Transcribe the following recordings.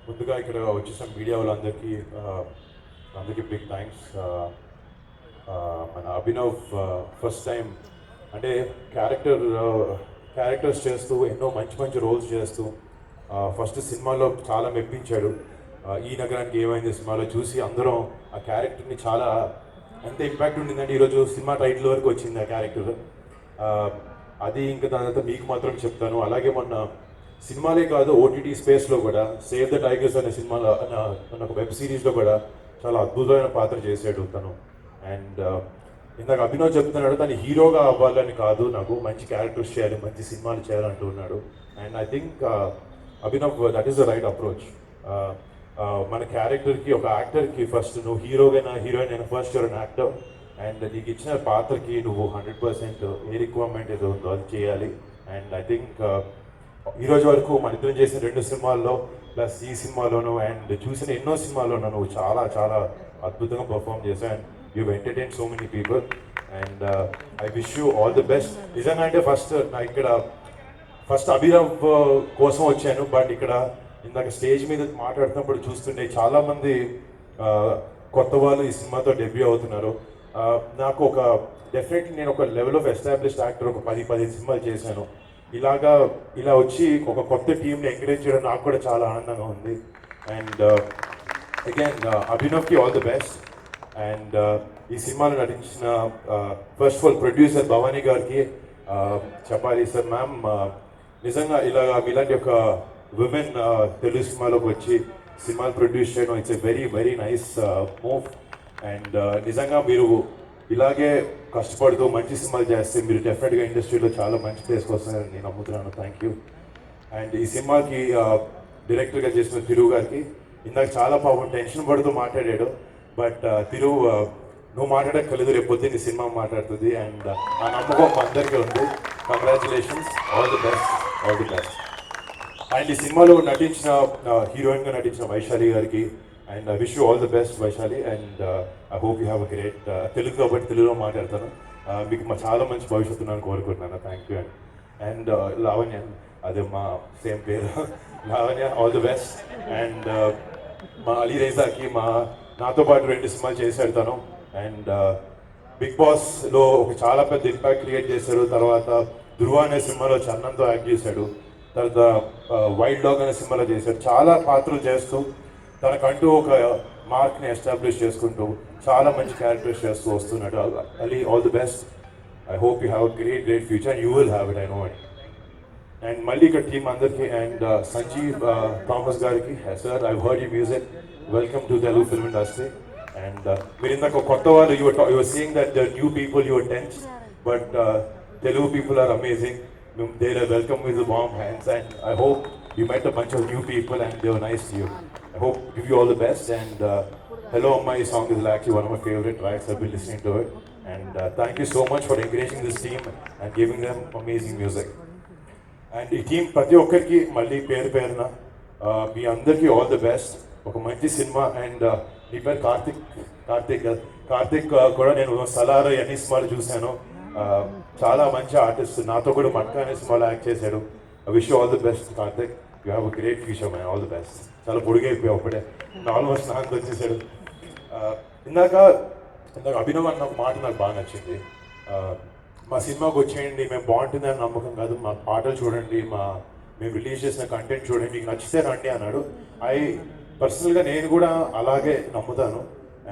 ముందుగా ఇక్కడ వచ్చేసిన మీడియా వాళ్ళందరికీ అందరికీ బిగ్ థ్యాంక్స్. మన అభినవ్ ఫస్ట్ టైం అంటే క్యారెక్టర్స్ చేస్తూ ఎన్నో మంచి మంచి రోల్స్ చేస్తూ ఫస్ట్ సినిమాలో చాలా మెప్పించాడు. ఈ నగరానికి ఏమైంది సినిమాలో చూసి అందరం ఆ క్యారెక్టర్ని చాలా ఎంత ఇంపాక్ట్ ఉండిందంటే ఈరోజు సినిమా టైటిల్ వరకు వచ్చింది ఆ క్యారెక్టర్. అది ఇంకా దాని తర్వాత మీకు మాత్రం చెప్తాను. అలాగే మొన్న సినిమాలే కాదు ఓటీటీ స్పేస్లో కూడా సేవ్ ద టైగర్స్ అనే సినిమాలో అన్న ఒక వెబ్ సిరీస్లో కూడా చాలా అద్భుతమైన పాత్ర చేశాడు తను. అండ్ ఇందాక అభినవ్ చెప్తున్నాడు తను హీరోగా అవ్వాలని కాదు, నాకు మంచి క్యారెక్టర్స్ చేయాలి, మంచి సినిమాలు చేయాలంటూ ఉన్నాడు. And I think Abhinav that is the right approach. మన క్యారెక్టర్కి ఒక యాక్టర్కి ఫస్ట్ నువ్వు హీరోయిన్ అయినా first your an actor. And నీకు ఇచ్చిన పాత్రకి నువ్వు 100% ఏ రిక్వైర్మెంట్ ఏదో ఉందో అది చేయాలి. అండ్ ఐ థింక్ ఈరోజు వరకు మన ఇద్దరం చేసిన 2 సినిమాల్లో ప్లస్ ఈ సినిమాలోనూ అండ్ చూసిన ఎన్నో సినిమాల్లోనూ నువ్వు చాలా చాలా అద్భుతంగా పర్ఫామ్ చేశావు. And you entertain so many people and I wish you all the best. నిజంగా అంటే ఫస్ట్ అభినవ్ కోసం వచ్చాను, బట్ ఇక్కడ ఇందాక స్టేజ్ మీద మాట్లాడుతున్నప్పుడు చూస్తుంటే చాలామంది కొత్త వాళ్ళు ఈ సినిమాతో డెబ్యూ అవుతున్నారు. నాకు డెఫినెట్లీ నేను ఒక లెవెల్ ఆఫ్ ఎస్టాబ్లిష్డ్ యాక్టర్ ఒక 10-15 సినిమాలు చేశాను. ఇలా వచ్చి ఒక కొత్త టీంని ఎంకరేజ్ చేయడం నాకు కూడా చాలా ఆనందంగా ఉంది. అండ్ అగైన్ అభినవ్కి ఆల్ ది బెస్ట్. అండ్ ఈ సినిమాలో నటించిన first of all producer Bhavani గారికి చెప్పాలి సార్, మ్యామ్ నిజంగా ఇలాంటి ఒక విమెన్ తెలుగు సినిమాలోకి వచ్చి సినిమాలు ప్రొడ్యూస్ చేయడం it's a very very nice move. And నిజంగా మీరు ఇలాగే కష్టపడుతూ మంచి సినిమాలు చేస్తే మీరు డెఫినెట్గా ఇండస్ట్రీలో చాలా మంచి ప్లేస్కి వస్తారని నేను నమ్ముతున్నాను. Thank you. అండ్ ఈ సినిమాకి డైరెక్టర్గా చేసిన తిరుగు గారికి ఇందాక చాలా పాపం టెన్షన్ పడుతూ మాట్లాడాడు, బట్ తిరుగు నువ్వు మాట్లాడక్కర్లేదు, రేపు పొద్దున్న ఈ సినిమా మాట్లాడుతుంది. అండ్ ఆ నమ్మకం అందరికీ ఉంది. Congratulations, all the best, all the best. And ఈ సినిమాలో హీరోయిన్గా నటించిన వైశాలి గారికి and I wish you all the best Vaishali. And I hope you have a great Telugu కాబట్టి తెలుగులో మాట్లాడతాను. మీకు చాలా మంచి భవిష్యత్తు నేను కోరుకుంటున్నాను. Thank you. అండ్ లావణ్య, అదే మా సేమ్ పేరు Lavanya, all the best. And మా అలీ రైజాకి నాతో పాటు 2 సినిమాలు చేశాడు తను. అండ్ బిగ్ బాస్లో ఒక చాలా పెద్ద ఇంపాక్ట్ క్రియేట్ చేశారు. తర్వాత ధృవ అనే సినిమాలో చరణంతో యాక్ట్ చేశాడు. తర్వాత వైల్డ్ డాగ్ అనే సినిమాలో చేశాడు. చాలా పాత్రలు చేస్తూ తనకంటూ ఒక మార్క్ని ఎస్టాబ్లిష్ చేసుకుంటూ చాలా మంచి క్యారెక్టర్స్ చేస్తూ వస్తున్నాడు. Ali, all the best. I hope you have a great future. You will have it, I know it. And మళ్ళీ ఇక్కడ టీమ్ అందరికీ అండ్ సంజీవ్ థామస్ గారికి, sir I heard you music, welcome to Telugu film industry. And మీరు ఇందాక కొత్త వాళ్ళు your seeing that the new people your tense, but Telugu people are amazing. They welcome with warm hands, and I hope you met a bunch of new people and they were nice to you. I hope give you all the best. And Hello Amma song is actually one of my favorite tracks. I've been listening to it, and thank you so much for encouraging this team and giving them amazing music. And ఈ team ప్రతి ఒక్కరికి మళ్ళీ పేరున మీ అందరికీ all the best. ఒక మంచి cinema. And నీ పేరు కార్తిక్ కూడా నేను సలార్ అన్ని సినిమాలు చూశాను. చాలా మంచి ఆర్టిస్ట్, నాతో కూడా మట్కా అనే సినిమాలో యాక్ట్ చేశాడు. I wish you all the best Karthik. You have a great future man, all the best. చాలా పొడిగైపోయావు అప్పుడే, ఆల్మోస్ట్ నాకు వచ్చేసాడు. ఇందాక అభినవ్ అన్న ఒక మాట నాకు బాగా నచ్చింది. మా సినిమాకి వచ్చేయండి, మేము బాగుంటుంది అని నమ్మకం కాదు, మా పాటలు చూడండి, మేము రిలీజ్ చేసిన కంటెంట్ చూడండి, మీకు నచ్చితే రండి అన్నాడు. పర్సనల్గా నేను కూడా అలాగే నమ్ముతాను.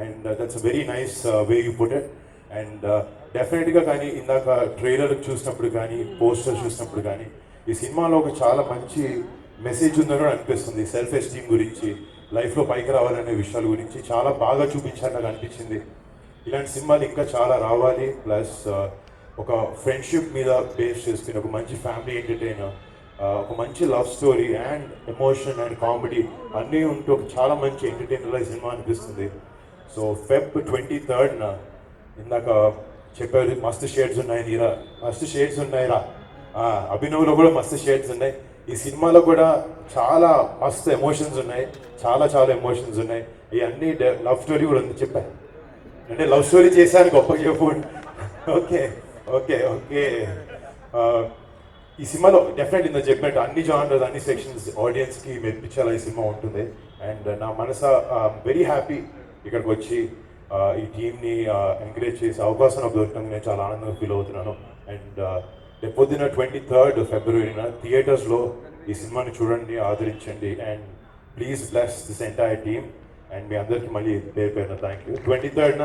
And that's a very nice way you put it. And డెఫినెట్గా కానీ ఇందాక ట్రైలర్ చూసినప్పుడు కానీ పోస్టర్ చూసినప్పుడు కానీ ఈ సినిమాలో ఒక చాలా మంచి మెసేజ్ ఉందని కూడా అనిపిస్తుంది. సెల్ఫ్ ఎస్టీమ్ గురించి, లైఫ్లో పైకి రావాలనే విషయాల గురించి చాలా బాగా చూపించాలని నాకు అనిపించింది. ఇలాంటి సినిమాలు ఇంకా చాలా రావాలి. ప్లస్ ఒక ఫ్రెండ్షిప్ మీద బేస్ చేసుకుని ఒక మంచి ఫ్యామిలీ ఎంటర్టైనర్, ఒక మంచి love story and emotion and comedy అన్నీ ఉంటూ ఒక చాలా మంచి ఎంటర్టైనర్ ఈ సినిమా అనిపిస్తుంది. సో Feb 23rd ఇందాక చెప్పారు మస్తు షేడ్స్ ఉన్నాయిరా. అభినవ్లో కూడా మస్తు షేడ్స్ ఉన్నాయి. ఈ సినిమాలో కూడా చాలా మస్తు ఎమోషన్స్ ఉన్నాయి, చాలా ఎమోషన్స్ ఉన్నాయి. ఇవన్నీ లవ్ స్టోరీ కూడా ఉంది. చెప్పాను అంటే లవ్ స్టోరీ చేశాను, గొప్ప చెప్పు. ఓకే. ఈ సినిమాలో డెఫినెట్ ఇంత చెప్పినట్టు అన్ని జానర్స్ అన్ని సెక్షన్స్ ఆడియన్స్కి మెప్పించేలా ఈ సినిమా ఉంటుంది. అండ్ నా మనసా వెరీ హ్యాపీ ఇక్కడికి వచ్చి ఈ టీమ్ని ఎంకరేజ్ చేసే అవకాశం నాకు దొరికినందుకు నేను చాలా ఆనందంగా ఫీల్ అవుతున్నాను. అండ్ రేపు పొద్దున 23rd ఫిబ్రవరిన థియేటర్స్లో ఈ సినిమాని చూడండి, ఆదరించండి. And please bless this entire team. And మీ అందరికీ మళ్ళీ పేరు పేరున థ్యాంక్ యూ. 23rd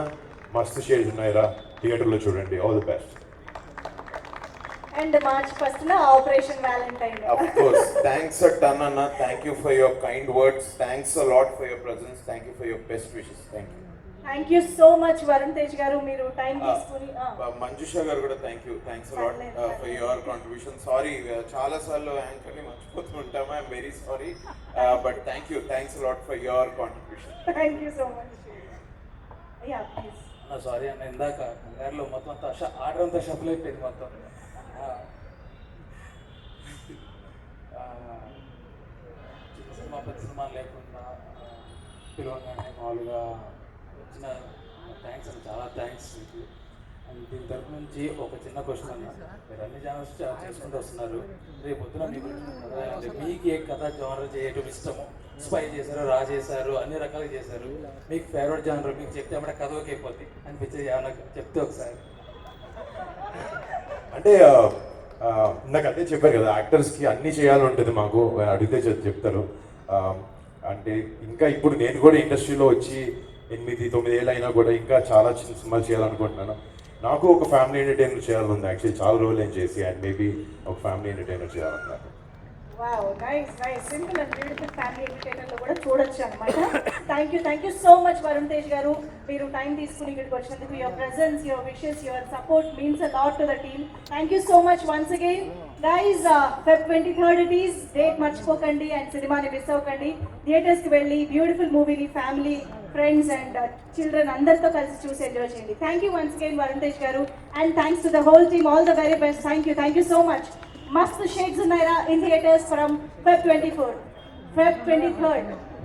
మస్తు షేడ్స్ ఉన్నాయిరా, థియేటర్లో చూడండి. All the best. And March 1st operation Valentine. Of course. Thanks a ton, Anna. Thank you for your kind words. Thanks a lot for your presence. Thank you for your best wishes. Thank you. Thank you so much Varun Tej గారు, మీరు time తీసుకుని. మంజుష గారు కూడా thank you. Thanks a lot for your contribution. Sorry చాలా సార్లు యాంకర్ని మర్చిపోతూ ఉంటాము. I'm very sorry. But thank you. Thanks a lot for your contribution. Thank you so much. Yeah please. Sorry అన్న, ఇందాక కంగారులో మొత్తం అంతా ఆర్డర్ అంతా షఫల్ అయిపోయింది మొత్తం. చిన్న సినిమా పెద్ద సినిమా లేకుండా పిలవగానే మామూలుగా వచ్చిన థ్యాంక్స్ అండి, చాలా థ్యాంక్స్ మీకు. అండ్ దీని తరపు నుంచి ఒక చిన్న క్వశ్చన్ అన్న, మీరు అన్ని ఛానల్స్ చేసుకుంటూ వస్తున్నారు, రేపు పొద్దున మీ గురించి మీకు ఏ కథ జోనర్ చేయటం ఇష్టము? స్పై చేశారు, రా చేశారు, అన్ని రకాలుగా చేశారు. మీకు ఫేవరెట్ జానర్ మీకు చెప్తే అప్పుడే కథ ఓకే అయిపోద్ది అనిపించేది ఏమన్నా చెప్తే ఒకసారి. అంటే నాకు అదే చెప్పారు కదా, యాక్టర్స్కి అన్నీ చేయాలని ఉంటుంది. మాకు అడిగితే చెప్తారు. అంటే ఇంకా ఇప్పుడు నేను కూడా ఇండస్ట్రీలో వచ్చి 8-9 ఏళ్ళు అయినా కూడా ఇంకా చాలా చిన్న సినిమాలు చేయాలనుకుంటున్నాను. నాకు ఒక ఫ్యామిలీ ఎంటర్టైనర్ చేయాలనుంది యాక్చువల్లీ, చాలా రోజులు నేను చేసి. అండ్ మేబీ ఒక ఫ్యామిలీ ఎంటర్టైనర్ చేయాలన్నాను. Wow, nice nice. Simple and beautiful family ఎంటర్టైనర్లో కూడా చూడొచ్చు అనమాట. Thank you so much Varun Tej గారు, మీరు టైం తీసుకుని ఇక్కడికి వచ్చినందుకు. Your presence, your wishes, your support means a lot to the team. Thank you so much once again guys. Feb 23rd it is, date మర్చిపోకండి అండ్ సినిమాని మిస్ అవ్వకండి. థియేటర్స్కి వెళ్ళి బ్యూటిఫుల్ మూవీని ఫ్యామిలీ, ఫ్రెండ్స్ అండ్ చిల్డ్రన్ అందరితో కలిసి చూసి enjoy చేయండి. Thank you once again Varun Tej గారు, and thanks to the whole team. All the very best. Thank you so much. మస్తు షేడ్స్ ఉన్నాయిరా in theatres from Feb 23rd.